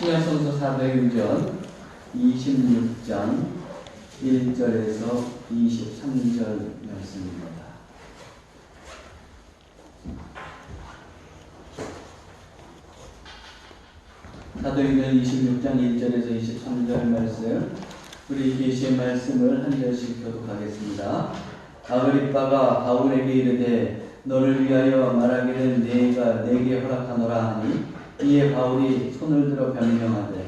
신약성서 사도행전 26장 1절에서 23절 말씀입니다. 사도행전 26장 1절에서 23절 말씀, 우리 계시의 말씀을 한 절씩 교독하겠습니다. 아그리빠가 바울에게 이르되 너를 위하여 말하기를 네가 내게 허락하노라 하니, 이에 바울이 손을 들어 변명하되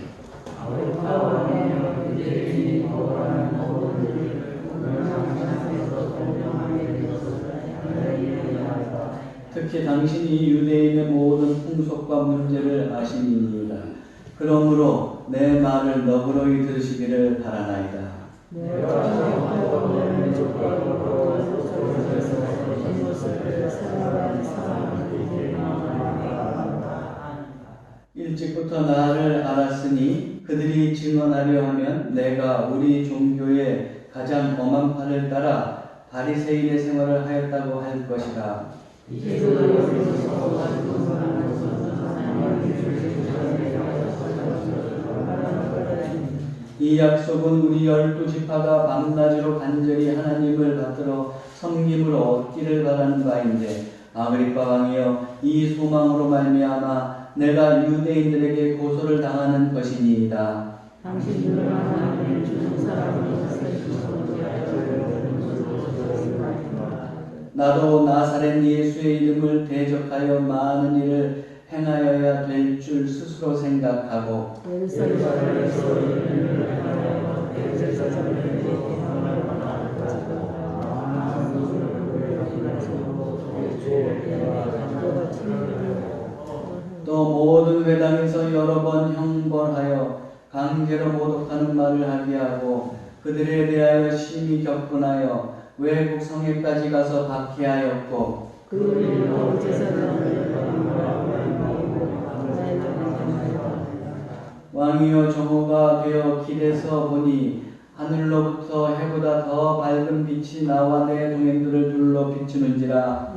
특히 당신이 유대인의 모든 풍속과 문제를 아시니이다. 그러므로 내 말을 너그러이 들으시기를 바라나이다. 일찍부터 나를 알았으니 그들이 증언하려 하면 내가 우리 종교의 가장 엄한 판을 따라 바리새인의 생활을 하였다고 할 것이라. 이 약속은 우리 12지파가 밤낮으로 간절히 하나님을 받들어 섬김을 얻기를 바라는 바인데, 아그리빠 왕이여, 이 소망으로 말미암아 내가 유대인들에게 고소를 당하는 것이니이다. 나도 나사렛 예수의 이름을 대적하여 많은 일을 행하여야 될 줄 스스로 생각하고 또 모든 회당에서 여러 번 형벌하여 강제로 모독하는 말을 하게 하고 그들에 대하여 심히 격분하여 외국 성에까지 가서 박해하였고 왕이여, 정오가 되어 길에서 보니 하늘로부터 해보다 더 밝은 빛이 나와 내 동행들을 둘러 비추는지라.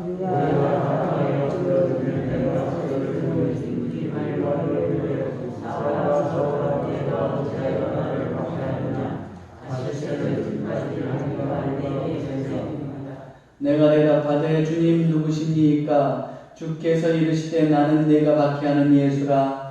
내가 대답하되 주님 누구시니까? 주께서 이르시되 나는 네가 박해하는 예수라.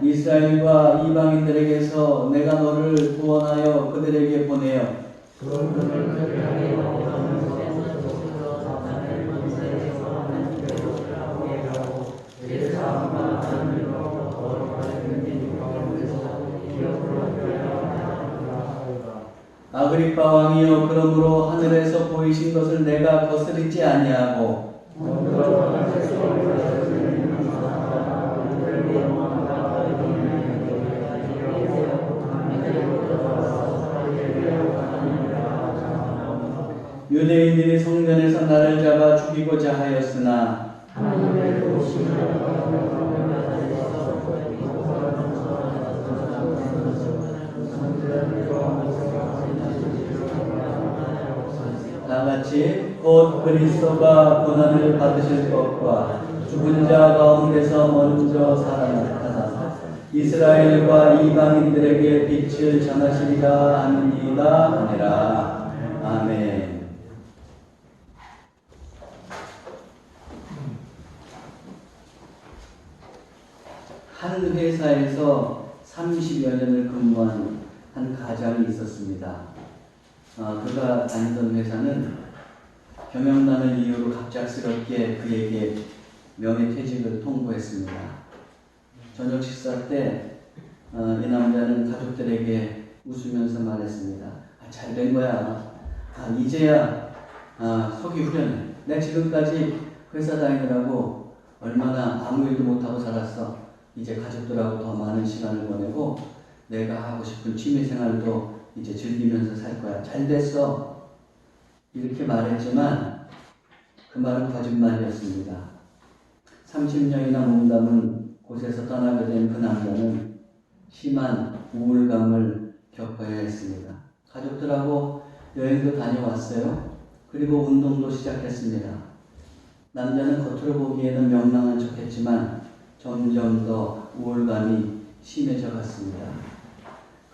이스라엘과 이방인들에게서 내가 너를 구원하여 그들에게 보내어 아그리빠 왕이여, 그러므로 하늘에서 보이신 것을 내가 거스르지 아니하고 유대인들이 성전에서 나를 잡아 죽이고자 하였으나 다같이 곧 그리스도가 고난을 받으실 것과 죽은 자 가운데서 먼저 살아나타나 이스라엘과 이방인들에게 빛을 전하시리라 하니이다 하니라. 아멘. 한 회사에서 30여 년을 근무한 한 가장이 있었습니다. 그가 다니던 회사는 경영난을 이유로 갑작스럽게 그에게 명예퇴직을 통보했습니다. 저녁 식사 때 이 남자는 가족들에게 웃으면서 말했습니다. 잘 된 거야. 이제야 속이 후련해. 내가 지금까지 회사 다니느라고 얼마나 아무 일도 못하고 살았어. 이제 가족들하고 더 많은 시간을 보내고 내가 하고 싶은 취미생활도 이제 즐기면서 살 거야. 잘 됐어. 이렇게 말했지만 그 말은 거짓말이었습니다. 30년이나 몸담은 곳에서 떠나게 된 그 남자는 심한 우울감을 겪어야 했습니다. 가족들하고 여행도 다녀왔어요. 그리고 운동도 시작했습니다. 남자는 겉으로 보기에는 명랑한 척했지만 점점 더 우울감이 심해져 갔습니다.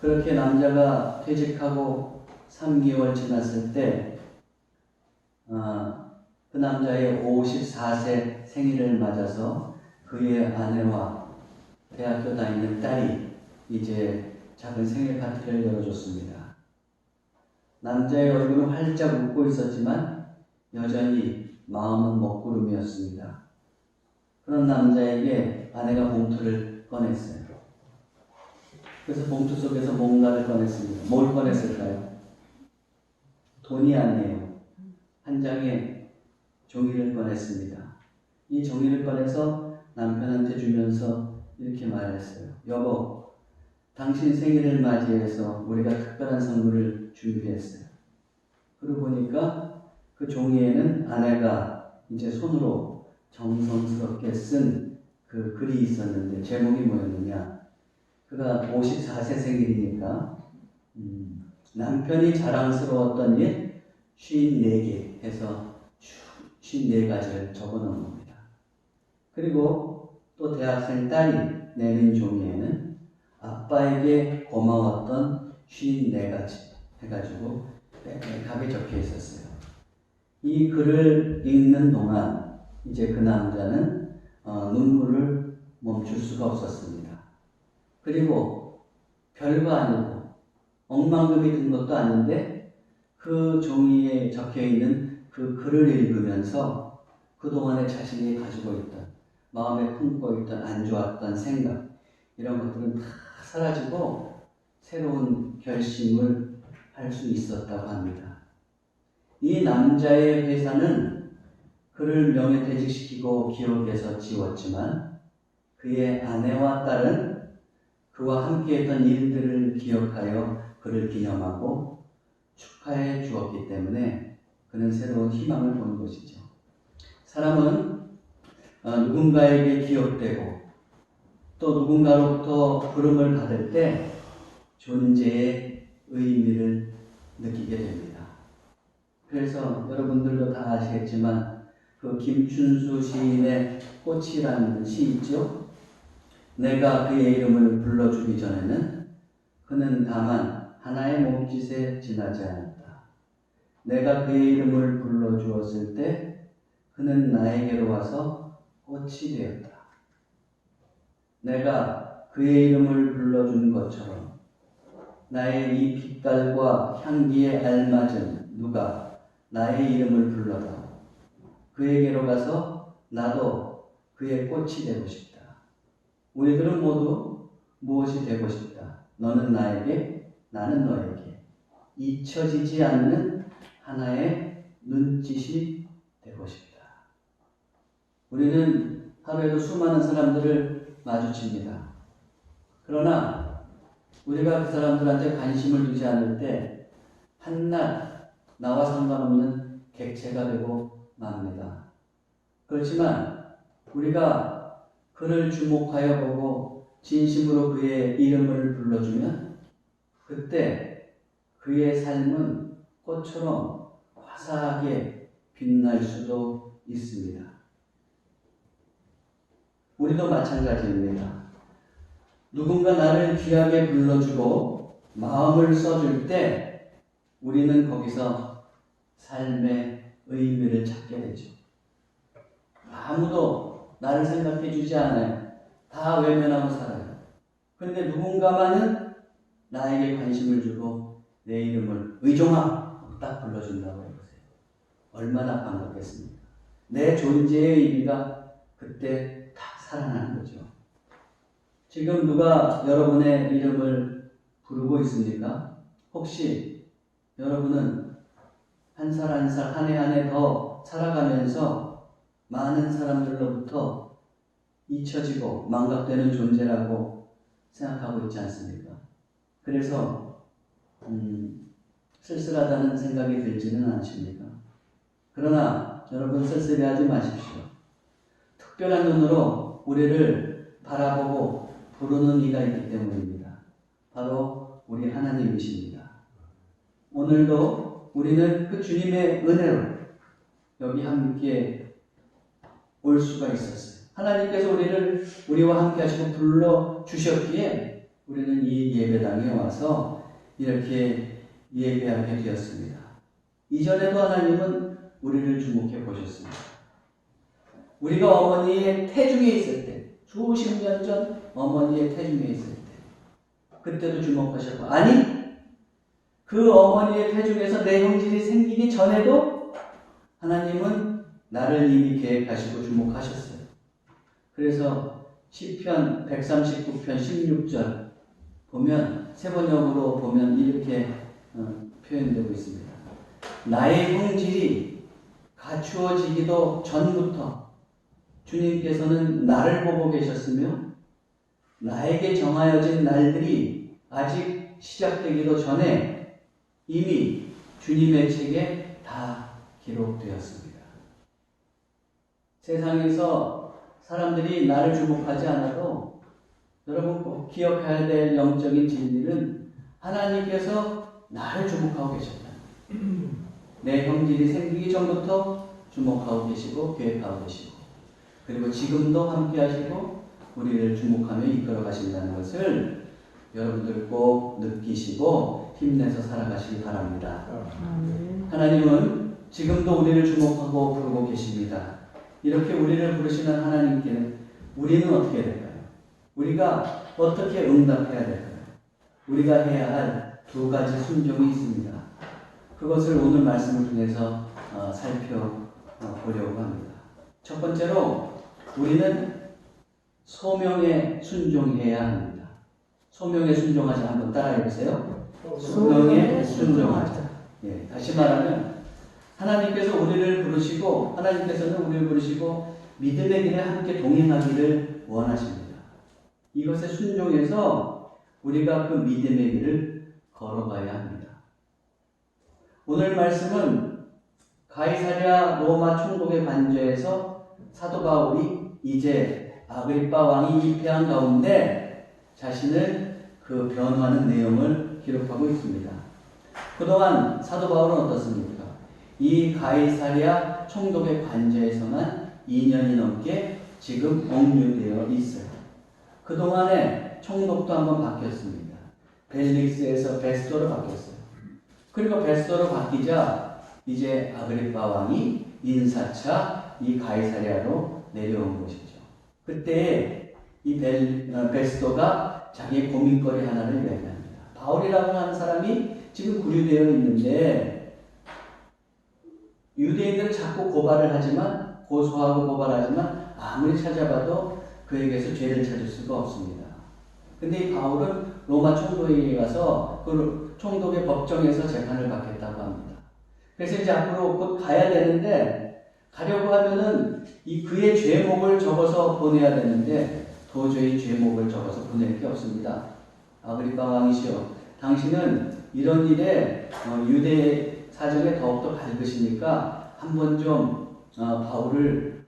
그렇게 남자가 퇴직하고 3개월 지났을 때 그 남자의 54세 생일을 맞아서 그의 아내와 대학교 다니는 딸이 이제 작은 생일 파티를 열어줬습니다. 남자의 얼굴은 활짝 웃고 있었지만 여전히 마음은 먹구름이었습니다. 그런 남자에게 아내가 봉투를 꺼냈어요. 그래서 봉투 속에서 뭔가를 꺼냈습니다. 뭘 꺼냈을까요? 돈이 아니에요. 한 장의 종이를 꺼냈습니다. 이 종이를 꺼내서 남편한테 주면서 이렇게 말했어요. 여보, 당신 생일을 맞이해서 우리가 특별한 선물을 준비했어요. 그러고 보니까 그 종이에는 아내가 이제 손으로 정성스럽게 쓴 그 글이 있었는데 제목이 뭐였느냐? 그가 54세 생일이니까 남편이 자랑스러웠던 일 54개 해서 54가지를 적어놓은 겁니다. 그리고 또 대학생 딸이 내민 종이에는 아빠에게 고마웠던 54가지 해가지고 빽빽하게 적혀 있었어요. 이 글을 읽는 동안 이제 그 남자는 눈물을 멈출 수가 없었습니다. 그리고 별거 아니고 억만금이 든 것도 아닌데 그 종이에 적혀있는 그 글을 읽으면서 그동안에 자신이 가지고 있던 마음에 품고 있던 안 좋았던 생각 이런 것들은 다 사라지고 새로운 결심을 할 수 있었다고 합니다. 이 남자의 회사는 그를 명예퇴직시키고 기업에서 지웠지만 그의 아내와 딸은 그와 함께했던 일들을 기억하여 그를 기념하고 축하해 주었기 때문에 그는 새로운 희망을 본 것이죠. 사람은 누군가에게 기억되고 또 누군가로부터 부름을 받을 때 존재의 의미를 느끼게 됩니다. 그래서 여러분들도 다 아시겠지만 그 김춘수 시인의 꽃이라는 시 있죠? 내가 그의 이름을 불러주기 전에는 그는 다만 하나의 몸짓에 지나지 않았다. 내가 그의 이름을 불러주었을 때 그는 나에게로 와서 꽃이 되었다. 내가 그의 이름을 불러준 것처럼 나의 이 빛깔과 향기에 알맞은 누가 나의 이름을 불러다 그에게로 가서 나도 그의 꽃이 되고 싶다. 우리들은 모두 무엇이 되고 싶다. 너는 나에게, 나는 너에게 잊혀지지 않는 하나의 눈짓이 되고 싶다. 우리는 하루에도 수많은 사람들을 마주칩니다. 그러나 우리가 그 사람들한테 관심을 두지 않을 때 한낱 나와 상관없는 객체가 되고 맙니다. 그렇지만 우리가 그를 주목하여 보고 진심으로 그의 이름을 불러주면 그때 그의 삶은 꽃처럼 화사하게 빛날 수도 있습니다. 우리도 마찬가지입니다. 누군가 나를 귀하게 불러주고 마음을 써줄 때 우리는 거기서 삶의 의미를 찾게 되죠. 아무도 나를 생각해 주지 않아요. 다 외면하고 살아요. 그런데 누군가만은 나에게 관심을 주고 내 이름을 의종아 딱 불러준다고 해보세요. 얼마나 반갑겠습니까? 내 존재의 의미가 그때 딱 살아나는 거죠. 지금 누가 여러분의 이름을 부르고 있습니까? 혹시 여러분은 한 살 한 살 한 해 한 해 더 살아가면서 많은 사람들로부터 잊혀지고 망각되는 존재라고 생각하고 있지 않습니까? 그래서 쓸쓸하다는 생각이 들지는 않습니까? 그러나 여러분 쓸쓸해하지 마십시오. 특별한 눈으로 우리를 바라보고 부르는 이가 있기 때문입니다. 바로 우리 하나님이십니다. 오늘도 우리는 그 주님의 은혜로 여기 함께 올 수가 있었어요. 하나님께서 우리와 함께 하시고 불러 주셨기에 우리는 이 예배당에 와서 이렇게 예배하게 되었습니다. 이전에도 하나님은 우리를 주목해 보셨습니다. 우리가 어머니의 태중에 있을 때, 수십 년 전 어머니의 태중에 있을 때, 그때도 주목하셨고, 아니, 그 어머니의 태중에서 내 형질이 생기기 전에도 하나님은 나를 이미 계획하시고 주목하셨어요. 그래서 시편 139편 16절 보면, 세번역으로 보면 이렇게 표현되고 있습니다. 나의 형질이 갖추어지기도 전부터 주님께서는 나를 보고 계셨으며 나에게 정하여진 날들이 아직 시작되기도 전에 이미 주님의 책에 다 기록되었습니다. 세상에서 사람들이 나를 주목하지 않아도 여러분 꼭 기억해야 될 영적인 진리는 하나님께서 나를 주목하고 계셨다. 내 형질이 생기기 전부터 주목하고 계시고 계획하고 계시고 그리고 지금도 함께 하시고 우리를 주목하며 이끌어 가신다는 것을 여러분들 꼭 느끼시고 힘내서 살아가시기 바랍니다. 하나님은 지금도 우리를 주목하고 부르고 계십니다. 이렇게 우리를 부르시는 하나님께는 우리는 어떻게 해야 될까요? 우리가 어떻게 응답해야 될까요? 우리가 해야 할 두 가지 순종이 있습니다. 그것을 오늘 말씀을 통해서 살펴보려고 합니다. 첫 번째로 우리는 소명에 순종해야 합니다. 소명에 순종하자. 한번 따라해 보세요. 소명에 순종하자. 예, 다시 말하면 하나님께서 우리를 부르시고 하나님께서는 우리를 부르시고 믿음의 길에 함께 동행하기를 원하십니다. 이것에 순종해서 우리가 그 믿음의 길을 걸어가야 합니다. 오늘 말씀은 가이사랴 로마 총독의 관저에서 사도 바울이 이제 아그리빠 왕이 입회한 가운데 자신을 그 변호하는 내용을 기록하고 있습니다. 그동안 사도 바울은 어떻습니까? 이 가이사랴 총독의 관저에서만 2년이 넘게 지금 억류되어 있어요. 그동안에 총독도 한번 바뀌었습니다. 벨릭스에서 베스토로 바뀌었어요. 그리고 베스토로 바뀌자 이제 아그리빠 왕이 인사차 이 가이사랴로 내려온 것이죠. 그때 이 베스토가 자기의 고민거리 하나를 이야기합니다. 바울이라고 하는 사람이 지금 구류되어 있는데 유대인들은 자꾸 고발을 하지만 고소하고 고발하지만 아무리 찾아봐도 그에게서 죄를 찾을 수가 없습니다. 근데 이 바울은 로마 총독에게 가서 그 총독의 법정에서 재판을 받겠다고 합니다. 그래서 이제 앞으로 곧 가야 되는데 가려고 하면은 이 그의 죄목을 적어서 보내야 되는데 도저히 죄목을 적어서 보낼 게 없습니다. 아그리빠 왕이시여, 당신은 이런 일에 유대 사정에 더욱더 밝으시니까 한번 좀 바울을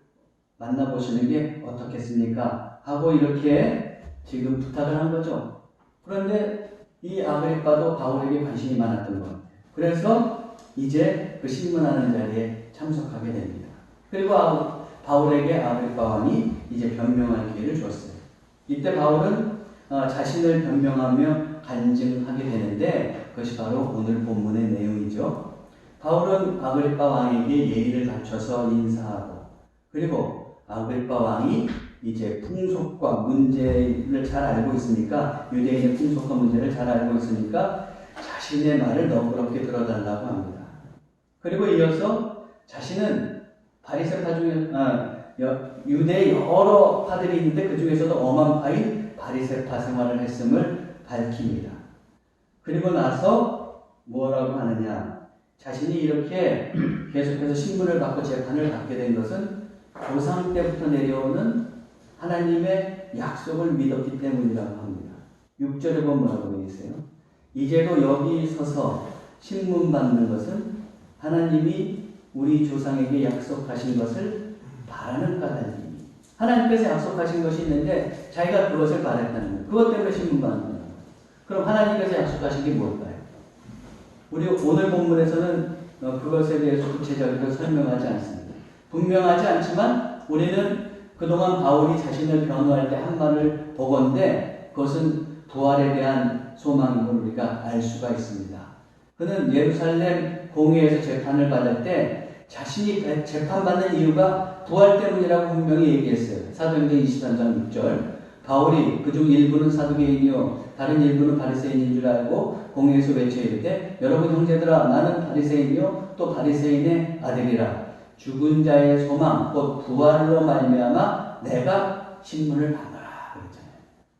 만나보시는 게 어떻겠습니까? 하고 이렇게 지금 부탁을 한 거죠. 그런데 이 아그리빠도 바울에게 관심이 많았던 것 같아요. 그래서 이제 그 신문하는 자리에 참석하게 됩니다. 그리고 바울에게 아그리빠 왕이 이제 변명할 기회를 줬어요. 이때 바울은 자신을 변명하며 간증하게 되는데 그것이 바로 오늘 본문의 내용이죠. 바울은 아그리빠 왕에게 예의를 갖춰서 인사하고 그리고 아그리빠 왕이 이제 풍속과 문제를 잘 알고 있으니까 유대인의 풍속과 문제를 잘 알고 있으니까 자신의 말을 너그럽게 들어달라고 합니다. 그리고 이어서 자신은 바리새파 중에 유대 여러 파들이 있는데 그 중에서도 엄한 바리새파 생활을 했음을 밝힙니다. 그리고 나서 뭐라고 하느냐? 자신이 이렇게 계속해서 신문을 받고 재판을 받게 된 것은 조상 때부터 내려오는 하나님의 약속을 믿었기 때문이라고 합니다. 6절에 보면 뭐라고 되어 있어요? 이제도 여기 서서 신문 받는 것은 하나님이 우리 조상에게 약속하신 것을 바라는 까닭이니 하나님께서 약속하신 것이 있는데 자기가 그것을 바랬다는 거예요. 그것 때문에 신문 받는 거예요. 그럼 하나님께서 약속하신 게 뭘까요? 우리 오늘 본문에서는 그것에 대해서 구체적으로 설명하지 않습니다. 분명하지 않지만 우리는 그동안 바울이 자신을 변호할 때 한 말을 보건대 그것은 부활에 대한 소망임을 우리가 알 수가 있습니다. 그는 예루살렘 공회에서 재판을 받을 때 자신이 재판받는 이유가 부활 때문이라고 분명히 얘기했어요. 사도행전 23장 6절. 바울이 그중 일부는 사두개인이요 다른 일부는 바리새인인 줄 알고 공회에서 외쳐 이르되 여러분 형제들아 나는 바리새인이요 또 바리새인의 아들이라. 죽은 자의 소망 곧 부활로 말미암아 내가 신문을 받노라 그랬잖아요.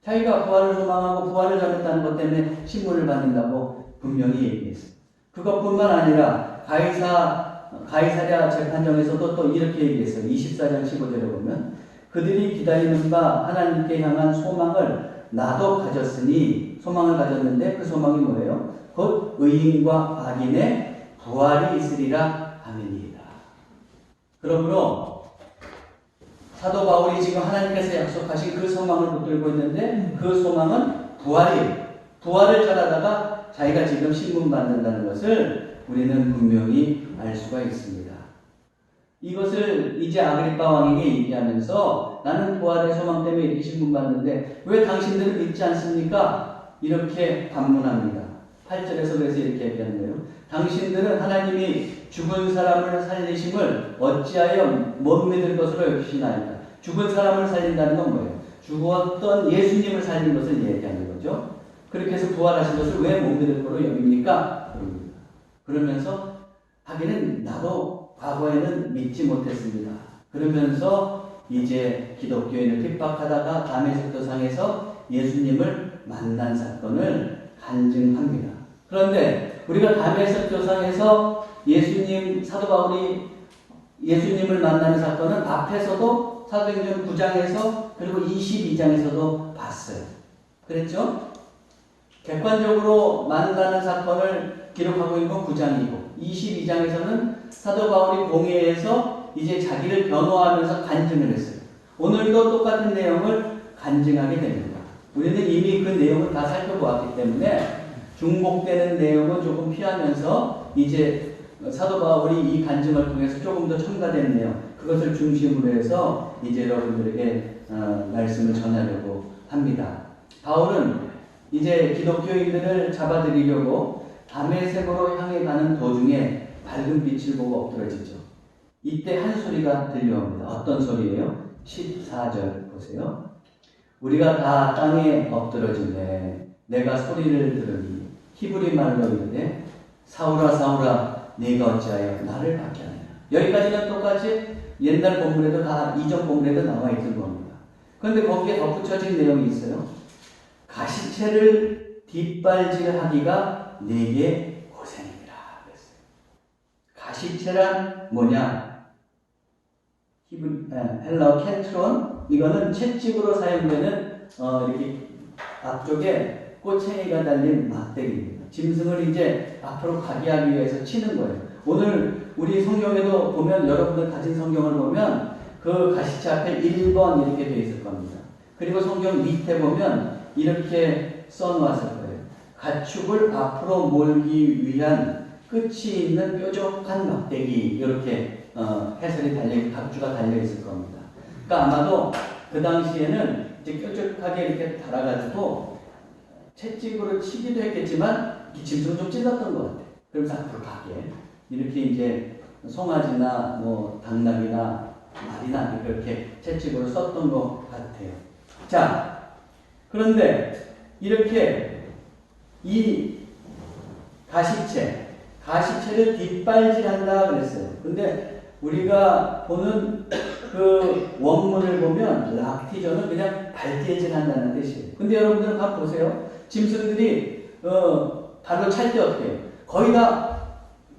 자기가 부활을 소망하고 부활을 전했다는 것 때문에 신문을 받는다고 분명히 얘기했어요. 그것뿐만 아니라 가이사랴 재판정에서도 또 이렇게 얘기했어요. 24장 15절에 보면 그들이 기다리는 바 하나님께 향한 소망을 나도 가졌으니 소망을 가졌는데 그 소망이 뭐예요? 곧 의인과 악인의 부활이 있으리라 하느니라. 그러므로 사도 바울이 지금 하나님께서 약속하신 그 소망을 붙들고 있는데 그 소망은 부활을 전하다가 자기가 지금 신문 받는다는 것을 우리는 분명히 알 수가 있습니다. 이것을 이제 아그리빠 왕에게 얘기하면서 나는 부활의 소망 때문에 이렇게 신문 받는데 왜 당신들은 믿지 않습니까? 이렇게 반문합니다. 8절에서 그래서 이렇게 얘기하는 거예요. 당신들은 하나님이 죽은 사람을 살리심을 어찌하여 못 믿을 것으로 여기시나이까? 죽은 사람을 살린다는 건 뭐예요? 죽었던 예수님을 살린 것을 얘기하는 거죠. 그렇게 해서 부활하신 것을 왜 못 믿을 거로 여깁니까? 그러면서 하기는 나도 과거에는 믿지 못했습니다. 그러면서 이제 기독교인을 핍박하다가 다메섹 도상에서 예수님을 만난 사건을 간증합니다. 그런데 우리가 다메섹 도상에서 사도 바울이 예수님을 만나는 사건은 앞에서도 사도행전 9장에서 그리고 22장에서도 봤어요. 그랬죠? 객관적으로 만나는 사건을 기록하고 있는 건 9장이고 22장에서는 사도 바울이 공회에서 이제 자기를 변호하면서 간증을 했어요. 오늘도 똑같은 내용을 간증하게 됩니다. 우리는 이미 그 내용을 다 살펴보았기 때문에 중복되는 내용은 조금 피하면서 이제 사도 바울이 이 간증을 통해서 조금 더 첨가된 내용 그것을 중심으로 해서 이제 여러분들에게 말씀을 전하려고 합니다. 바울은 이제 기독교인들을 잡아들이려고 다메섹으로 향해 가는 도중에 밝은 빛을 보고 엎드러지죠. 이때 한 소리가 들려옵니다. 어떤 소리예요? 14절 보세요. 우리가 다 땅에 엎드러지네 내가 소리를 들으니 히브리 말로 이르되 사울아 사울아 네가 어찌하여 나를 박해하느냐. 여기까지는 똑같이 옛날 본문에도 다 이전 본문에도 나와 있는 겁니다. 그런데 거기에 덧붙여진 내용이 있어요. 가시체를 뒷발질하기가 내게 고생이라 그랬어요. 가시체란 뭐냐? 헬라어 켄트론 이거는 채찍으로 사용되는 이렇게 앞쪽에 꼬챙이가 달린 막대기입니다. 짐승을 이제 앞으로 가게 하기 위해서 치는 거예요. 오늘 우리 성경에도 보면 여러분들 가진 성경을 보면 그 가시체 앞에 1번 이렇게 되어 있을 겁니다. 그리고 성경 밑에 보면 이렇게 써놓았을 거예요. 가축을 앞으로 몰기 위한 끝이 있는 뾰족한 막대기 이렇게 해설이 각주가 달려 있을 겁니다. 그러니까 아마도 그 당시에는 이제 뾰족하게 이렇게 달아가지고 채찍으로 치기도 했겠지만 이 짐승을 좀 찔렀던 것 같아요. 그러면서 앞으로 가게 이렇게 이제 송아지나 뭐 당나귀나 말이나 이렇게 채찍으로 썼던 것 같아요. 자, 그런데 이렇게 이 가시체를 뒷발질한다 그랬어요. 근데 우리가 보는 그 원문을 보면 락티저는 그냥 발질한다는 뜻이에요. 근데 여러분들은 한번 보세요. 짐승들이 발로 찰 때 어떻게 해요? 거의 다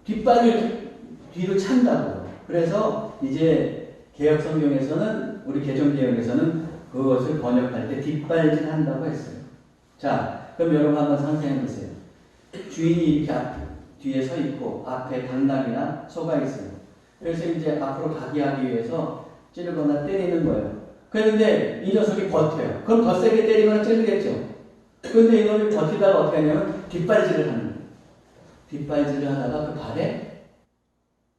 뒷발을 뒤로 찬다고. 그래서 이제 개혁 성경에서는 우리 개정 개혁에서는 그것을 번역할 때 뒷발질 한다고 했어요. 자, 그럼 여러분 한번 상상해 보세요. 주인이 이렇게 뒤에 서 있고 앞에 당나귀나 소가 있어요. 그래서 이제 앞으로 가게 하기 위해서 찌르거나 때리는 거예요. 그런데 이 녀석이 버텨요. 그럼 더 세게 때리거나 찌르겠죠. 그런데 이놈이 버티다가 어떻게 하냐면 뒷발질을 하는 거예요. 뒷발질을 하다가 그 발에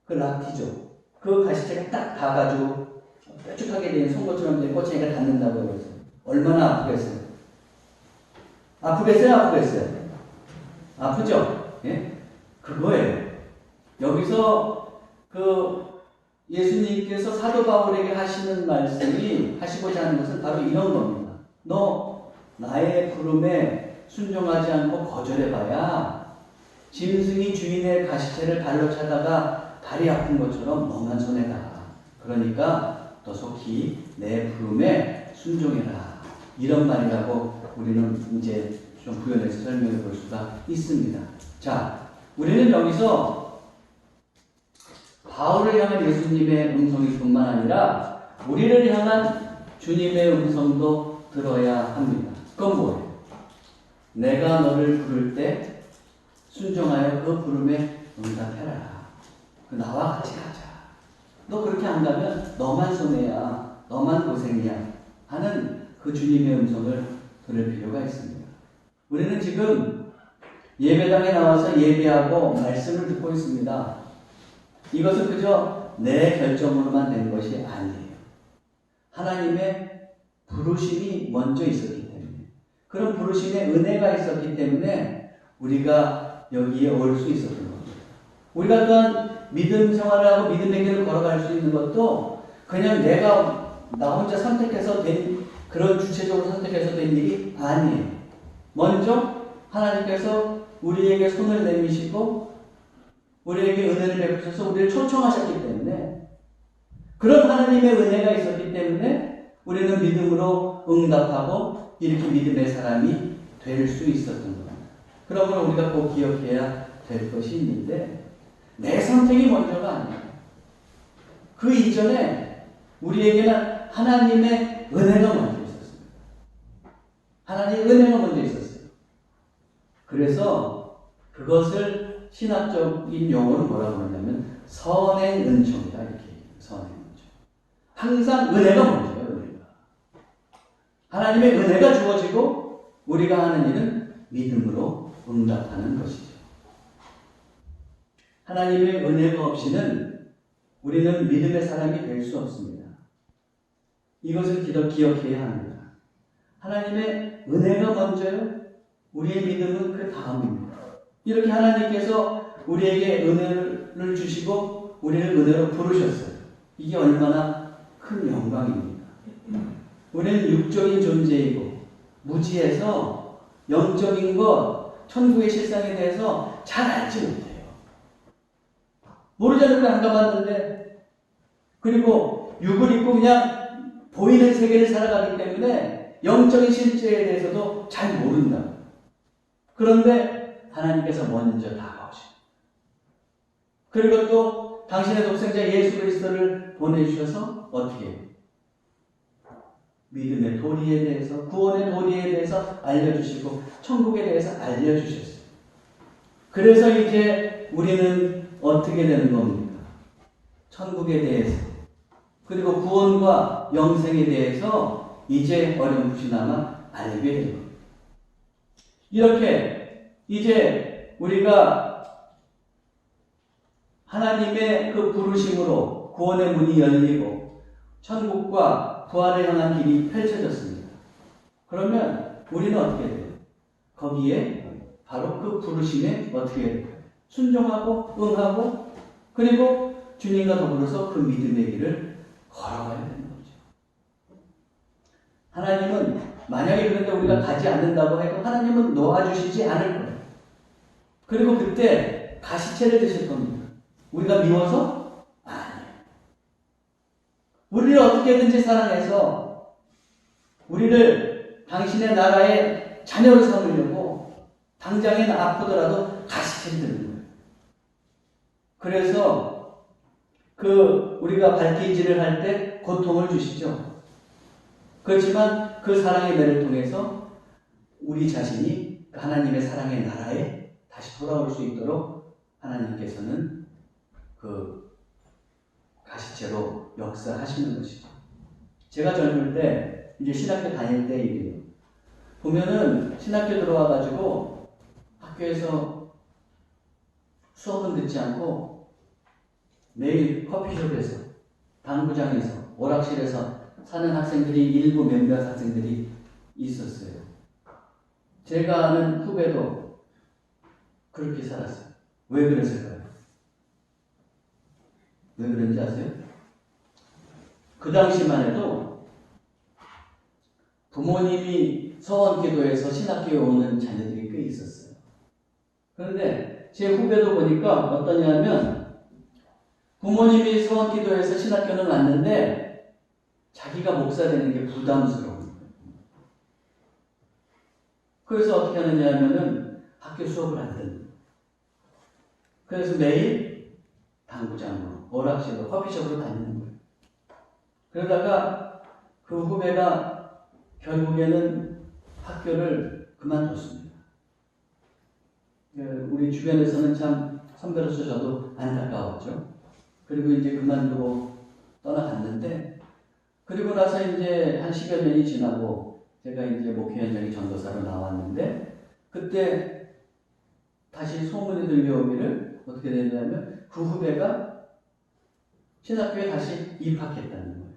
그 락티죠. 그 가시체가 딱 닿아가지고 뾰족하게 된 송곳처럼 된 꼬챙이가 닿는다고 해서 얼마나 아프겠어요? 아프겠어요? 아프겠어요? 아프죠? 예? 그거예요. 여기서 그 예수님께서 사도 바울에게 하시는 말씀이 하시고자 하는 것은 바로 이런 겁니다. 너 나의 부름에 순종하지 않고 거절해봐야 짐승이 주인의 가시체를 발로 차다가 발이 아픈 것처럼 너만 손해다. 그러니까 더 속히 내 부름에 순종해라. 이런 말이라고 우리는 이제 좀 부연해서 설명해 볼 수가 있습니다. 자, 우리는 여기서 바울을 향한 예수님의 음성이 뿐만 아니라 우리를 향한 주님의 음성도 들어야 합니다. 그건 뭐예요? 내가 너를 부를 때 순종하여 그 부름에 응답해라. 나와 같이 가자. 너 그렇게 안 가면 너만 손해야, 너만 고생이야 하는 그 주님의 음성을 들을 필요가 있습니다. 우리는 지금 예배당에 나와서 예배하고 말씀을 듣고 있습니다. 이것은 그저 내 결정으로만 된 것이 아니에요. 하나님의 부르심이 먼저 있었기 때문에, 그런 부르심의 은혜가 있었기 때문에 우리가 여기에 올 수 있었던 겁니다. 우리가 또한 믿음 생활을 하고 믿음의 길을 걸어갈 수 있는 것도 그냥 내가 나 혼자 선택해서 된, 그런 주체적으로 선택해서 된 일이 아니에요. 먼저 하나님께서 우리에게 손을 내미시고 우리에게 은혜를 베푸셔서 우리를 초청하셨기 때문에, 그런 하나님의 은혜가 있었기 때문에 우리는 믿음으로 응답하고 이렇게 믿음의 사람이 될 수 있었던 겁니다. 그러므로 우리가 꼭 기억해야 될 것이 있는데, 내 선택이 먼저가 아니에요. 그 이전에 우리에게는 하나님의 은혜가 먼저 있었습니다. 하나님의 은혜가 먼저 있었어요. 그래서 그것을 신학적인 용어로 뭐라고 그러냐면 선행 은총이다, 이렇게 얘기해요. 선행 은총. 항상 은혜가 먼저예요. 은혜가. 하나님의 은혜가 주어지고 우리가 하는 일은 믿음으로 응답하는 것이죠. 하나님의 은혜가 없이는 우리는 믿음의 사람이 될 수 없습니다. 이것을 기억해야 합니다. 하나님의 은혜가 먼저요, 우리의 믿음은 그 다음입니다. 이렇게 하나님께서 우리에게 은혜를 주시고 우리를 은혜로 부르셨어요. 이게 얼마나 큰 영광입니다. 우리는 육적인 존재이고 무지해서 영적인 것, 천국의 실상에 대해서 잘 알지 못해요. 모르자는 걸 안 가봤는데, 그리고 육을 입고 그냥 보이는 세계를 살아가기 때문에 영적인 실제에 대해서도 잘 모른다. 그런데 하나님께서 먼저 다가오십니다. 그리고 또 당신의 독생자 예수 그리스도를 보내주셔서 어떻게 해요? 믿음의 도리에 대해서, 구원의 도리에 대해서 알려주시고 천국에 대해서 알려주셨어요. 그래서 이제 우리는 어떻게 되는 겁니까? 천국에 대해서, 그리고 구원과 영생에 대해서 이제 어렴풋이나마 알게 되는 겁니다. 이렇게 이제 우리가 하나님의 그 부르심으로 구원의 문이 열리고 천국과 부활을 향한 길이 펼쳐졌습니다. 그러면 우리는 어떻게 돼요? 거기에 바로 그 부르심에 어떻게 해야 될까요? 순종하고 응하고 그리고 주님과 더불어서 그 믿음의 길을 걸어가야 되는 거죠. 하나님은 만약에 그런데 우리가 가지 않는다고 해도 하나님은 놓아주시지 않을 거예요. 그리고 그때 가시체를 드실 겁니다. 우리가 미워서? 아니에요. 우리를 어떻게든지 사랑해서 우리를 당신의 나라의 자녀로 삼으려고 당장엔 아프더라도 가시체를 드는 거예요. 그래서 우리가 발길질을 할 때 고통을 주시죠. 그렇지만 그 사랑의 매를 통해서 우리 자신이 하나님의 사랑의 나라에 다시 돌아올 수 있도록 하나님께서는 그 가시체로 역사하시는 것이죠. 제가 젊을 때 이제 신학교 다닐 때 일이에요. 보면은 신학교 들어와가지고 학교에서 수업은 듣지 않고 매일 커피숍에서, 당구장에서, 오락실에서 사는 학생들이 일부 몇몇 학생들이 있었어요. 제가 아는 후배도 그렇게 살았어요. 왜 그랬을까요? 왜 그런지 아세요? 그 당시만 해도 부모님이 서원기도에서 신학교에 오는 자녀들이 꽤 있었어요. 그런데 제 후배도 보니까 어떠냐면 부모님이 서원기도에서 신학교는 왔는데 자기가 목사 되는 게 부담스러운 거예요. 그래서 어떻게 하느냐 하면은 학교 수업을 안 듣는 거예요. 그래서 매일 당구장으로, 오락실로, 커피숍으로 다니는 거예요. 그러다가 그 후배가 결국에는 학교를 그만뒀습니다. 우리 주변에서는 참 선배로서 저도 안타까웠죠. 그리고 이제 그만두고 떠나갔는데, 그리고 나서 이제 한 10여 년이 지나고 제가 이제 목회 현장에 전도사로 나왔는데, 그때 다시 소문이 들려오기를 어떻게 됐냐면 그 후배가 신학교에 다시 입학했다는 거예요.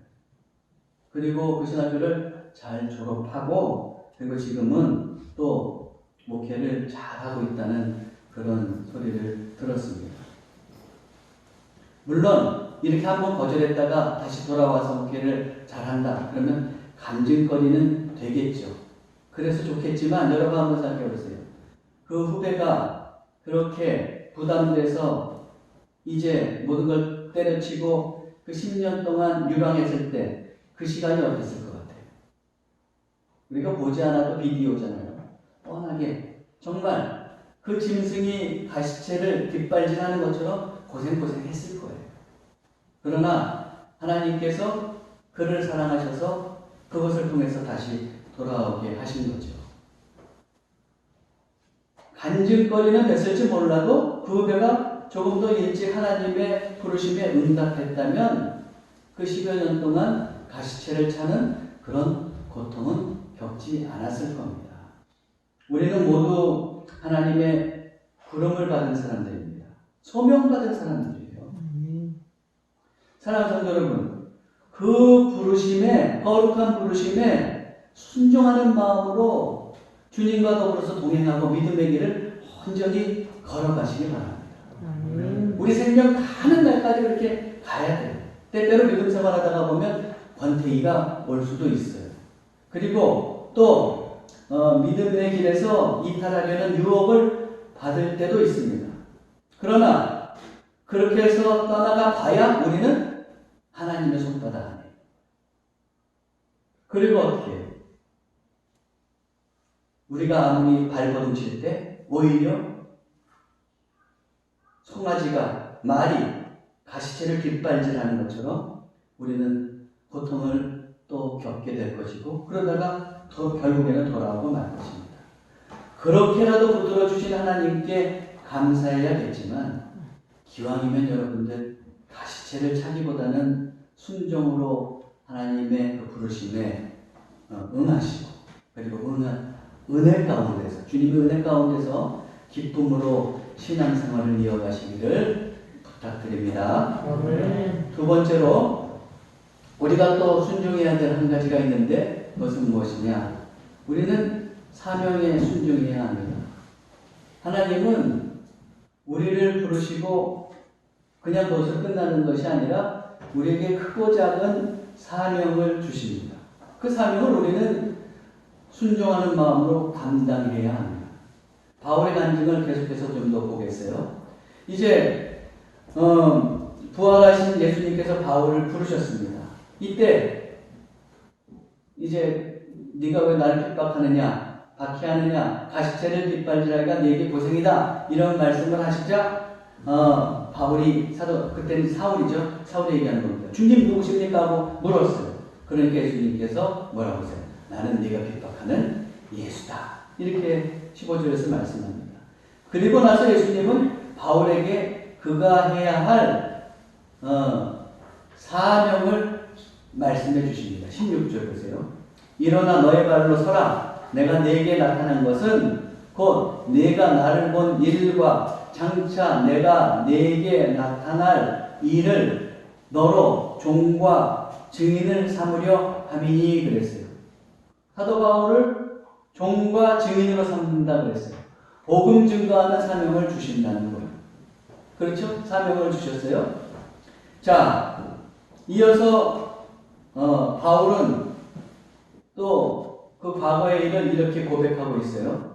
그리고 그 신학교를 잘 졸업하고, 그리고 지금은 또 목회를 잘하고 있다는 그런 소리를 들었습니다. 물론 이렇게 한번 거절했다가 다시 돌아와서 목회를 잘한다 그러면 간증거리는 되겠죠. 그래서 좋겠지만 여러분 한번 생각해 보세요. 그 후배가 그렇게 부담돼서 이제 모든 걸 때려치고 그 10년 동안 유랑했을 때 그 시간이 어땠을 것 같아요? 우리가 보지 않아도 비디오잖아요. 뻔하게 정말 그 짐승이 가시체를 뒷발질하는 것처럼 고생했을 거예요. 그러나 하나님께서 그를 사랑하셔서 그것을 통해서 다시 돌아오게 하신 거죠. 간증거리는 됐을지 몰라도 그 후배가 조금 더 일찍 하나님의 부르심에 응답했다면 그 10여 년 동안 가시체를 차는 그런 고통은 겪지 않았을 겁니다. 우리는 모두 하나님의 부름을 받은 사람들입니다. 소명받은 사람들이에요. 사랑하는 성도 여러분, 그 부르심에, 거룩한 부르심에 순종하는 마음으로 주님과 더불어서 동행하고 믿음의 길을 온전히 걸어가시기 바랍니다. 우리 생명 가는 날까지 그렇게 가야 돼요. 때때로 믿음 생활하다가 보면 권태기가 올 수도 있어요. 그리고 또 믿음의 길에서 이탈하려는 유혹을 받을 때도 있습니다. 그러나 그렇게 해서 떠나가 봐야 우리는 하나님의 손바닥 안에. 그리고 어떻게 해요? 우리가 아무리 발버둥 칠 때 오히려 송아지가 말이 가시체를 뒷발질하는 것처럼 우리는 고통을 또 겪게 될 것이고, 그러다가 결국에는 돌아오고 말 것입니다. 그렇게라도 붙들어 주신 하나님께 감사해야겠지만 기왕이면 여러분들 가시체를 차기보다는 순종으로 하나님의 그 부르심에 응하시고, 그리고 은혜 가운데서, 주님의 은혜 가운데서 기쁨으로 신앙생활을 이어가시기를 부탁드립니다. 두 번째로 우리가 또 순종해야 될 한 가지가 있는데 그것은 무엇이냐? 우리는 사명에 순종해야 합니다. 하나님은 우리를 부르시고 그냥 거기서 끝나는 것이 아니라 우리에게 크고 작은 사명을 주십니다. 그 사명을 우리는 순종하는 마음으로 감당해야 합니다. 바울의 간증을 계속해서 좀 더 보겠어요. 이제 부활하신 예수님께서 바울을 부르셨습니다. 이때 이제 네가 왜 나를 핍박하느냐, 박해하느냐, 가시체를 뒷발질하기가 네게 고생이다, 이런 말씀을 하시자 바울이 그때는 사울이죠. 사울이 얘기하는 겁니다. 주님 누구십니까? 하고 물었어요. 그러니까 예수님께서 뭐라고 하세요? 나는 네가 핍박하는 예수다. 이렇게 15절에서 말씀합니다. 그리고 나서 예수님은 바울에게 그가 해야 할 사명을 말씀해 주십니다. 16절 보세요. 일어나 너의 발로 서라. 내가 네게 나타난 것은 곧 곧 내가 나를 본 일과 장차 내가 네게 나타날 일을 너로 종과 증인을 삼으려 함이니 그랬어요. 사도 바울을 종과 증인으로 삼는다 그랬어요. 복음 증거하는 사명을 주신다는 거예요. 그렇죠? 사명을 주셨어요. 자, 이어서 바울은 또 그 과거의 일을 이렇게 고백하고 있어요.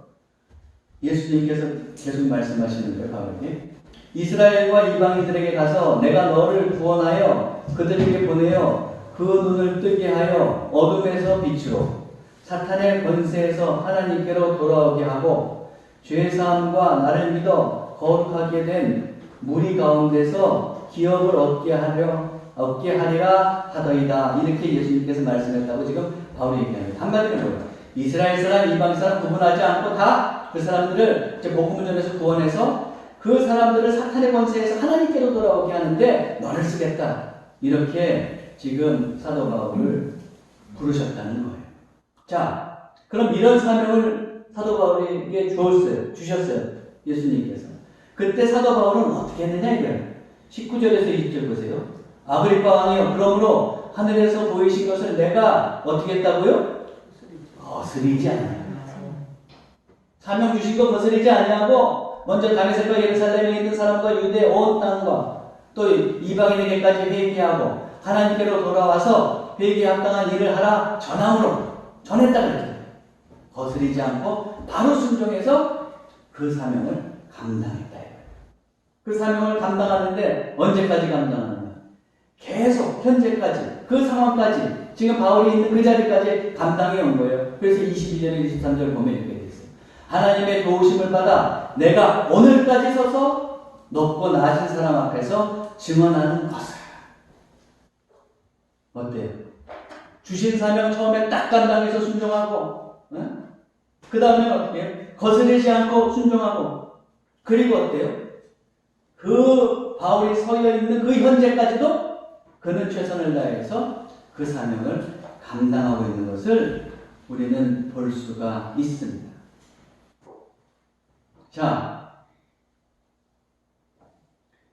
예수님께서 계속 말씀하시는 거예요, 바울에게. 이스라엘과 이방인들에게 가서 내가 너를 구원하여 그들에게 보내어 그 눈을 뜨게 하여 어둠에서 빛으로 사탄의 권세에서 하나님께로 돌아오게 하고 죄사함과 나를 믿어 거룩하게 된 무리 가운데서 기업을 얻게 하리라 하더이다. 이렇게 예수님께서 말씀했다고 지금 바울이 얘기합니다. 한마디로 뭐예요? 이스라엘 사람, 이방 사람 구분하지 않고 다 그 사람들을 이제 복음을 전해서 구원해서 그 사람들을 사탄의 권세에서 하나님께로 돌아오게 하는데 너를 쓰겠다. 이렇게 지금 사도 바울을 부르셨다는 거예요. 자, 그럼 이런 사명을 사도 바울에게 주셨어요. 예수님께서. 그때 사도 바울은 어떻게 했느냐 이거예요. 19절에서 20절 보세요. 아그리빠 왕이여, 그러므로 하늘에서 보이신 것을 내가 어떻게 했다고요? 거스르지 않아요. 사명 주신 거 거스르지 아니하고 먼저 다메섹과 예루살렘에 있는 사람과 유대 온 땅과 또 이방인에게까지 회개하고 하나님께로 돌아와서 회개에 합당한 일을 하라 전했다 그랬어요. 거스르지 않고 바로 순종해서 그 사명을 감당했다. 그 사명을 감당하는데 언제까지 감당하는 거야? 계속 현재까지 그 상황까지 지금 바울이 있는 그 자리까지 감당해 온 거예요. 그래서 22절에 23절 보면 이렇게 돼 있어요. 하나님의 도우심을 받아 내가 오늘까지 서서 높고 낮은 사람 앞에서 증언하는 것을. 어때요? 주신 사명 처음에 딱 감당해서 순종하고, 그 다음에 어떻게 해요? 거스르지 않고 순종하고, 그리고 어때요? 그 바울이 서여 있는 그 현재까지도 그는 최선을 다해서 그 사명을 감당하고 있는 것을 우리는 볼 수가 있습니다. 자,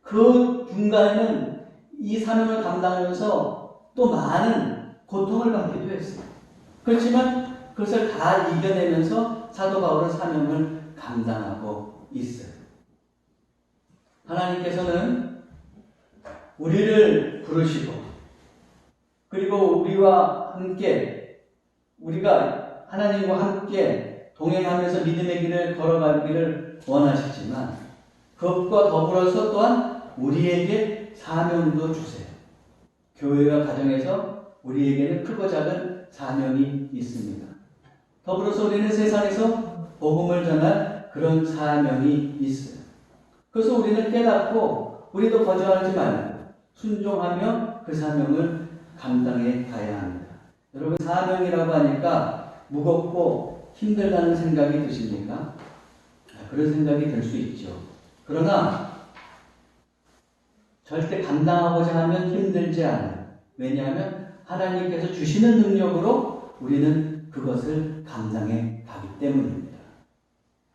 그 중간에는 이 사명을 감당하면서 또 많은 고통을 받기도 했어요. 그렇지만 그것을 다 이겨내면서 사도 바울은 사명을 감당하고 있어요. 하나님께서는 우리를 부르시고 그리고 우리가 하나님과 함께 동행하면서 믿음의 길을 걸어가기를 원하시지만 그것과 더불어서 또한 우리에게 사명도 주세요. 교회와 가정에서 우리에게는 크고 작은 사명이 있습니다. 더불어서 우리는 세상에서 복음을 전할 그런 사명이 있어요. 그래서 우리는 깨닫고 우리도 거절하지 말고 순종하며 그 사명을 감당해 가야 합니다. 여러분, 사명이라고 하니까 무겁고 힘들다는 생각이 드십니까? 그런 생각이 들 수 있죠. 그러나 절대 감당하고자 하면 힘들지 않아요. 왜냐하면 하나님께서 주시는 능력으로 우리는 그것을 감당해 가기 때문입니다.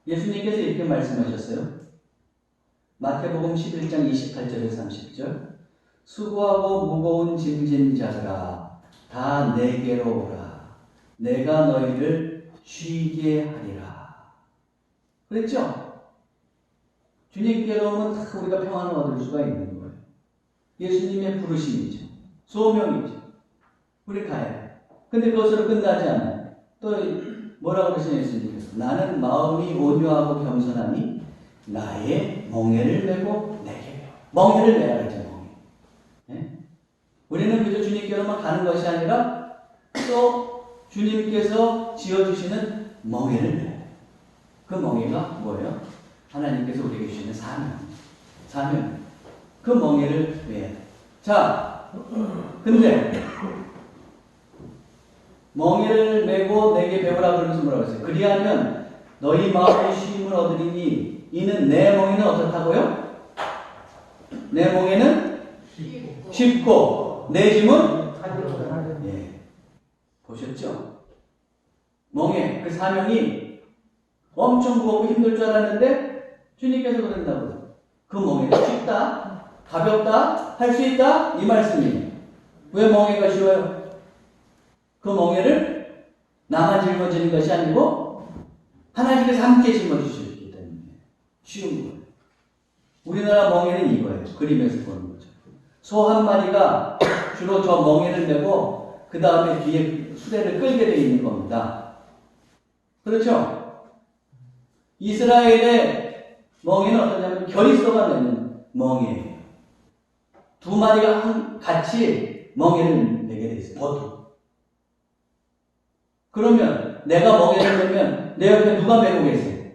예수님께서 이렇게 말씀하셨어요. 마태복음 11장 28절에서 30절. 수고하고 무거운 짐진 자들아 다 내게로 오라. 내가 너희를 쉬게 하리라. 그랬죠? 주님께로 오면 다 우리가 평안을 얻을 수가 있는 거예요. 예수님의 부르심이죠. 소명이죠. 우리 가야 돼요. 근데 그것으로 끝나지 않아요. 또 뭐라고 그러시냐 예수님께서. 나는 마음이 온유하고 겸손하니 나의 멍에를 메고 내게 배워. 멍에를 메라 그랬죠. 멍에. 네? 우리는 그저 주님께로만 가는 것이 아니라 또 주님께서 지어주시는 멍에를 메요. 그 멍에가 뭐예요? 하나님께서 우리에게 주시는 사명. 그 멍에를 메야 돼. 자, 근데 멍에를 메고 내게 배우라 그러면서 뭐라고 했어요? 그리하면 너희 마음의 쉼을 얻으리니 이는 내 멍에는 어떻다고요? 내 멍에는 쉽고 내 짐은 예. 보셨죠? 멍에 그 사명이 엄청 무겁고 힘들 줄 알았는데 주님께서 그런다고. 그 멍에가 쉽다, 가볍다, 할 수 있다 이 말씀이에요. 왜 멍에가 쉬워요? 그 멍에를 나만 짊어지는 것이 아니고 하나님께서 함께 짊어지시기 때문에 쉬운 거예요. 우리나라 멍에는 이거예요. 그림에서 보는 거죠. 소 한 마리가 주로 저 멍에를 메고 그 다음에 뒤에 수레를 끌게 되어 있는 겁니다. 그렇죠? 이스라엘의 멍에는 어떠냐면 결의소가 내는 멍에예요. 두 마리가 같이 멍에를 메게 되어 있어요. 보통. 그러면 내가 멍에를 메면 내 옆에 누가 메고 계세요?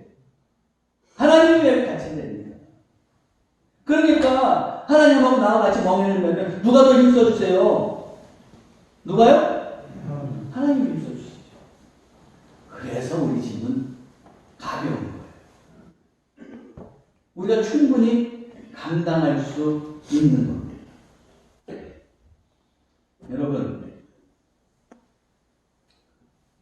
하나님이 같이 내니까. 그러니까 하나님하고 나와 같이 멍에를 메면 누가 더 힘써주세요? 누가요? 하나님이 힘써주시죠. 그래서 우리 집은 가벼운 거예요. 우리가 충분히 감당할 수 있는 겁니다. 여러분,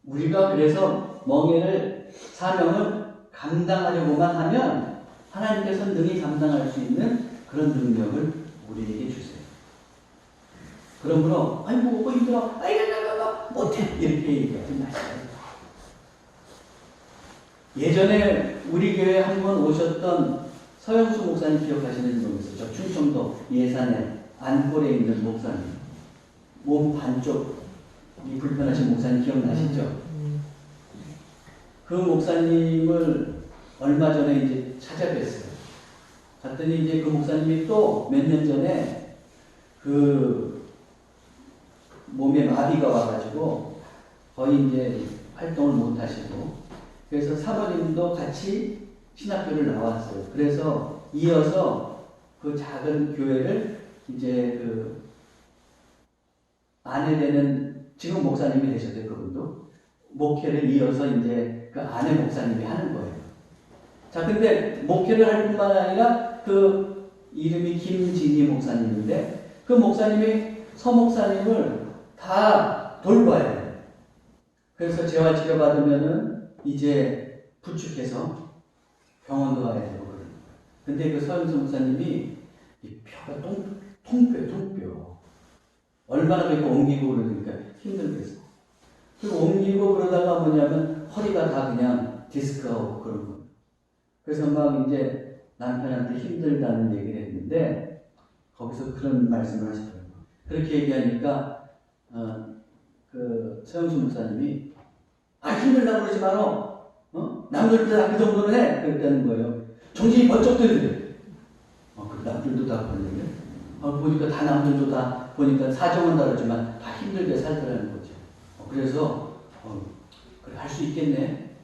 우리가 그래서 멍에를 사명을 감당하려고만 하면 하나님께서 능히 감당할 수 있는 그런 능력을 우리에게 주세요. 그러므로 아이고 힘들어, 아이고 못해 이렇게 얘기하지 마시고 예전에 우리 교회에 한 번 오셨던 서영수 목사님 기억하시는 분 있었죠? 충청도 예산에 안골에 있는 목사님, 몸 반쪽이 불편하신 목사님 기억나시죠? 그 목사님을 얼마 전에 이제 찾아뵀어요. 갔더니 이제 그 목사님이 또 몇 년 전에 그 몸에 마비가 와가지고 거의 이제 활동을 못 하시고 그래서 사모님도 같이 신학교를 나왔어요. 그래서 이어서 그 작은 교회를 이제 그 아내 되는 지금 목사님이 되셨대요. 그분도 목회를 이어서 이제 그 아내 목사님이 하는 거예요. 자, 근데 목회를 할 뿐만 아니라 그 이름이 김진희 목사님인데 그 목사님이 서 목사님을 다 돌봐야 돼요. 그래서 재활 치료 받으면은 이제 부축해서 병원도 가야 되고 그러는 거예요. 근데 그 서영수 목사님이 이 뼈가 통뼈. 얼마나 그렇게 옮기고 그러니까 힘들겠어. 그리고 옮기고 그러다가 뭐냐면 허리가 다 그냥 디스크가 오고 그런 거예요. 그래서 막 이제 남편한테 힘들다는 얘기를 했는데 거기서 그런 말씀을 하시더라고요. 그렇게 얘기하니까 그 서영수 목사님이 힘들다고 그러지 마라. 남들도 다 그 정도는 해. 그랬다는 거예요. 정신이 번쩍 들더래. 그 남들도 다 그러는데 보니까 다 남들도 다 보니까 사정은 다르지만 다 힘들게 살더라는 거죠. 그래서 그래 할 수 있겠네.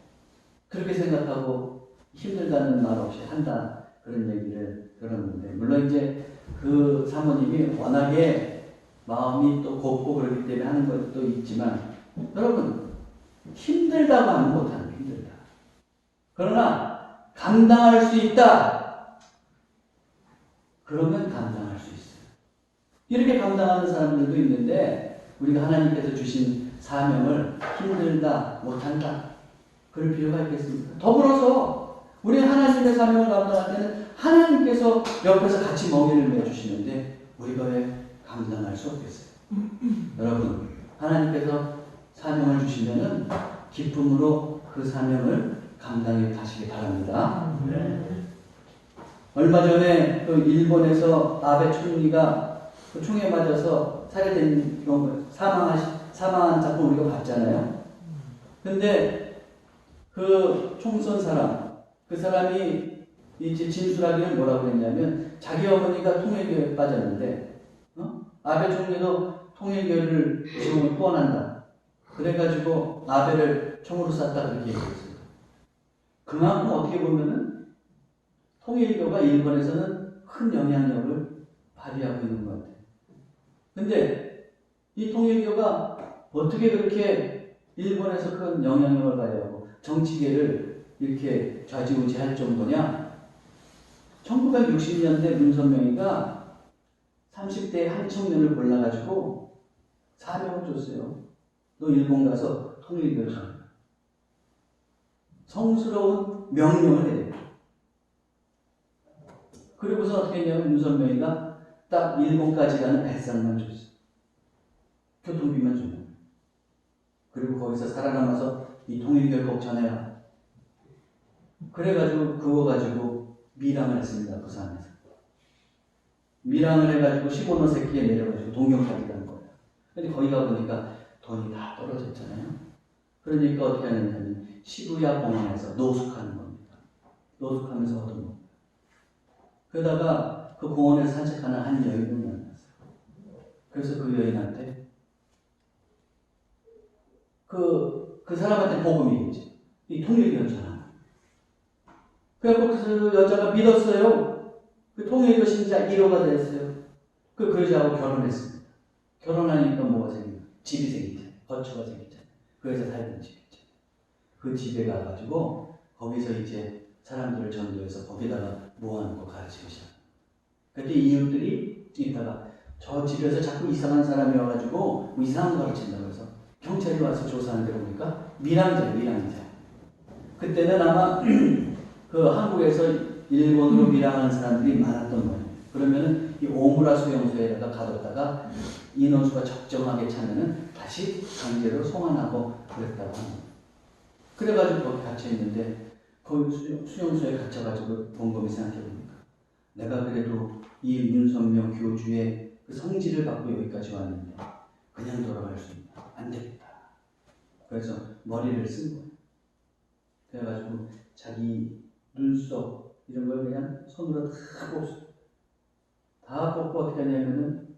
그렇게 생각하고 힘들다는 말 없이 한다. 그런 얘기를 들었는데 물론 이제 그 사모님이 워낙에 마음이 또 곱고 그렇기 때문에 하는 것도 있지만 여러분 힘들다고 하면 못하는 게 힘들다. 그러나 감당할 수 있다. 그러면 감당할 수 있어요. 이렇게 감당하는 사람들도 있는데 우리가 하나님께서 주신 사명을 힘들다, 못한다. 그럴 필요가 있겠습니까? 더불어서 우리 하나님의 사명을 감당할 때는 하나님께서 옆에서 같이 멍에를 메주시는데 우리가 왜 감당할 수 없겠어요? 여러분, 하나님께서 사명을 주시면은 기쁨으로 그 사명을 감당해 가시기 바랍니다. 얼마 전에 그 일본에서 아베 총리가 그 총에 맞아서 살해된 경우 사망한 사건 우리가 봤잖아요. 근데 그 총 쏜 사람, 그 사람이 이제 진술하기를 뭐라고 했냐면 자기 어머니가 통일교회에 빠졌는데 아베 총리도 통일교회를 지금은 후원한다. 그래가지고 아베를 총으로 쐈다 그렇게 얘기했어요. 그만큼 어떻게 보면은 통일교가 일본에서는 큰 영향력을 발휘하고 있는 것 같아요. 근데 이 통일교가 어떻게 그렇게 일본에서 큰 영향력을 발휘하고 정치계를 이렇게 좌지우지할 정도냐? 1960년대 문선명이가 30대 한 청년을 골라가지고 사명을 줬어요. 너 일본 가서 통일교를 전해. 성스러운 명령을 해요. 그리고서 어떻게 했냐면 문선명이가 딱 일본까지 가는 배상만 줬어요. 교통비만 줍니다. 그리고 거기서 살아남아서 이 통일교를 꼭 전해라. 그래가지고 그거 가지고 밀항을 했습니다. 부산에서. 밀항을 해가지고 15노세키에 내려가지고 동경까지 간 거예요. 근데 거기 가보니까 돈이 다 떨어졌잖아요. 그러니까 어떻게 하냐면 시부야 공항에서 노숙하는 겁니다. 노숙하면서 얻은 겁니다. 그러다가 그 공원에서 산책하는 한 여인을 만났어요. 그래서 그 여인한테 그 사람한테 복음이겠지. 이 통일교였잖아. 그래갖고 그 여자가 믿었어요. 그 통일교 신자 1호가 됐어요. 그 여자하고 결혼했습니다. 결혼하니까 뭐가 생겨? 집이 생기잖아요. 거처가 생기잖아요. 그 여자 살던 집이죠. 그 집에 가가지고 거기서 이제 사람들을 전도해서 거기다가 모아놓고 가르치기 시작해요. 그때 이웃들이 있다가 저 집에서 자꾸 이상한 사람이 와가지고 뭐 이상한 거 가르친다고 해서 경찰이 와서 조사하는 데 보니까 밀항자예요. 그때는 아마 그 한국에서 일본으로 밀항하는 사람들이 많았던 거예요. 그러면은 이 오무라 수용소에다가 가뒀다가 인원수가 적정하게 차면은 다시 강제로 송환하고 그랬다고 합니다. 그래가지고 거기 갇혀있는데 거기 수용소에 갇혀가지고 곰곰이 생각해보니까 내가 그래도 이 문선명 교주의 그 성질을 갖고 여기까지 왔는데 그냥 돌아갈 수 있나? 안 되겠다. 그래서 머리를 쓴 거예요. 그래가지고 자기 눈썹 이런 걸 그냥 손으로 다 뽑았어요. 다 뽑고 어떻게 하냐면은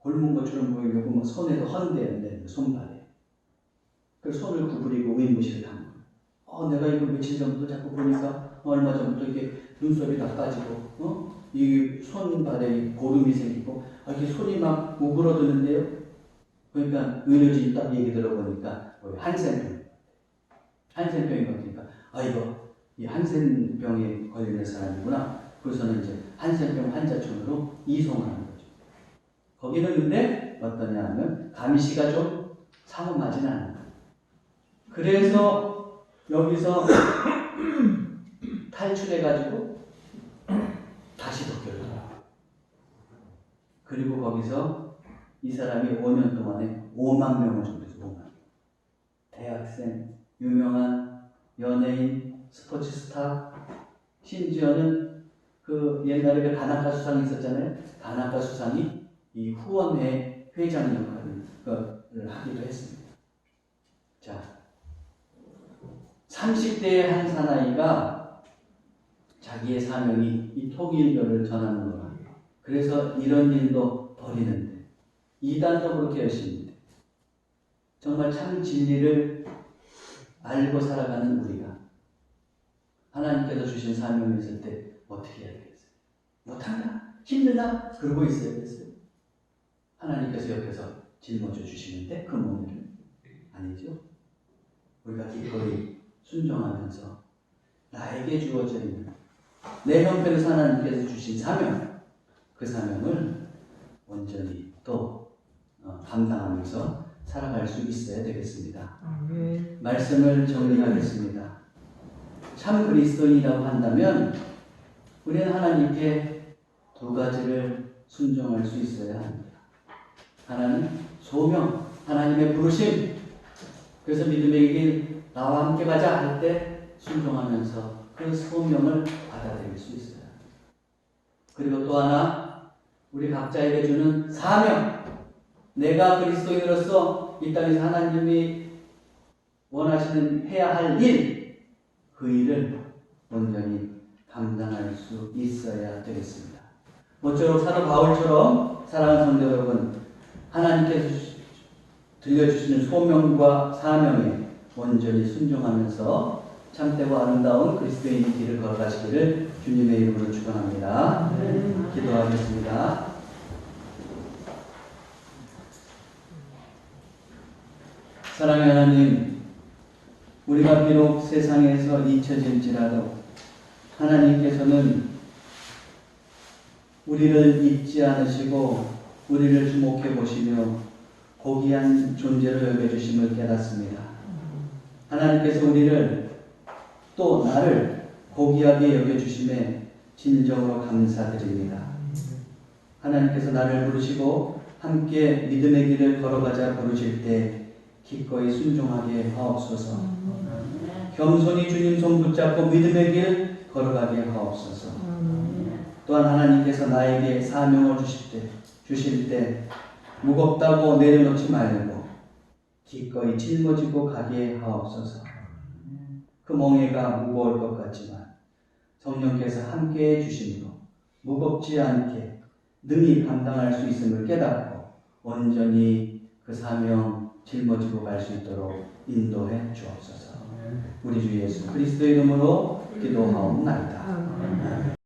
곪은 것처럼 보이려고 막 손에도 헌대는데 손발에. 그래서 손을 구부리고 의무실을 한 거예요. 내가 이거 며칠 전부터 자꾸 보니까 얼마 전부터 이렇게 눈썹이 다 빠지고 이 손발에 고름이 생기고 이게 손이 막 우그러드는데요. 그러니까 의료진이 딱 얘기 들어보니까 한센병인 것 같으니까 이거 이 한센병에 걸리는 사람이구나. 그래서는 이제 한센병 환자촌으로 이송을 하는 거죠. 거기는 근데 어떠냐 하면 가미시가 좀 상음하지는 않아요. 그래서 여기서 탈출해가지고 다시 도쿄를 돌아와요. 그리고 거기서 이 사람이 5년 동안에 5만 명을 정도해서 5만 명. 대학생, 유명한 연예인, 스포츠 스타, 심지어는 그 옛날에 그 다나카 수상이 있었잖아요. 다나카 수상이 이 후원회 회장 역할을 하기도 했습니다. 자, 30대의 한 사나이가 자기의 사명이 이 통일교를 전하는 거라. 그래서 이런 일도 벌이는데 이단도 그렇게 열심히 해. 정말 참 진리를 알고 살아가는 우리가 하나님께서 주신 사명이 있을 때 어떻게 해야 되겠어요? 못한다? 힘들다? 그러고 있어야 되겠어요? 하나님께서 옆에서 짊어져 주시는데 그 몸을 아니죠? 우리가 기꺼이 순종하면서 나에게 주어져 있는 내 형편에서 하나님께서 주신 사명, 그 사명을 온전히 또 감당하면서 살아갈 수 있어야 되겠습니다. 말씀을 정리하겠습니다. 참 그리스도인이라고 한다면 우리는 하나님께 두 가지를 순종할 수 있어야 합니다. 하나는 소명, 하나님의 부르심. 그래서 믿음의 길 나와 함께 가자 할 때 순종하면서 그 소명을 받아들일 수 있어요. 그리고 또 하나 우리 각자에게 주는 사명. 내가 그리스도인으로서 이 땅에서 하나님이 원하시는 해야 할 일, 그 일을 온전히 감당할 수 있어야 되겠습니다. 모쪼록 사도 바울처럼 사랑하는 성도 여러분, 하나님께서 들려주시는 소명과 사명에 온전히 순종하면서 참되고 아름다운 그리스도인의 길을 걸어가시기를 주님의 이름으로 축원합니다. 기도하겠습니다. 사랑의 하나님, 우리가 비록 세상에서 잊혀질지라도 하나님께서는 우리를 잊지 않으시고 우리를 주목해 보시며 고귀한 존재로 여겨주심을 깨닫습니다. 하나님께서 우리를 또 나를 고귀하게 여겨주심에 진정으로 감사드립니다. 하나님께서 나를 부르시고 함께 믿음의 길을 걸어가자 부르실 때 기꺼이 순종하게 하옵소서. 겸손히 주님 손 붙잡고 믿음의 길 걸어가게 하옵소서. 또한 하나님께서 나에게 사명을 주실 때 무겁다고 내려놓지 말고 기꺼이 짊어지고 가게 하옵소서. 그 멍에가 무거울 것 같지만 성령께서 함께해 주심으로 무겁지 않게 능히 감당할 수 있음을 깨닫고 온전히 그 사명 짊어지고 갈 수 있도록 인도해 주옵소서. 우리 주 예수 그리스도의 이름으로 기도하옵나이다.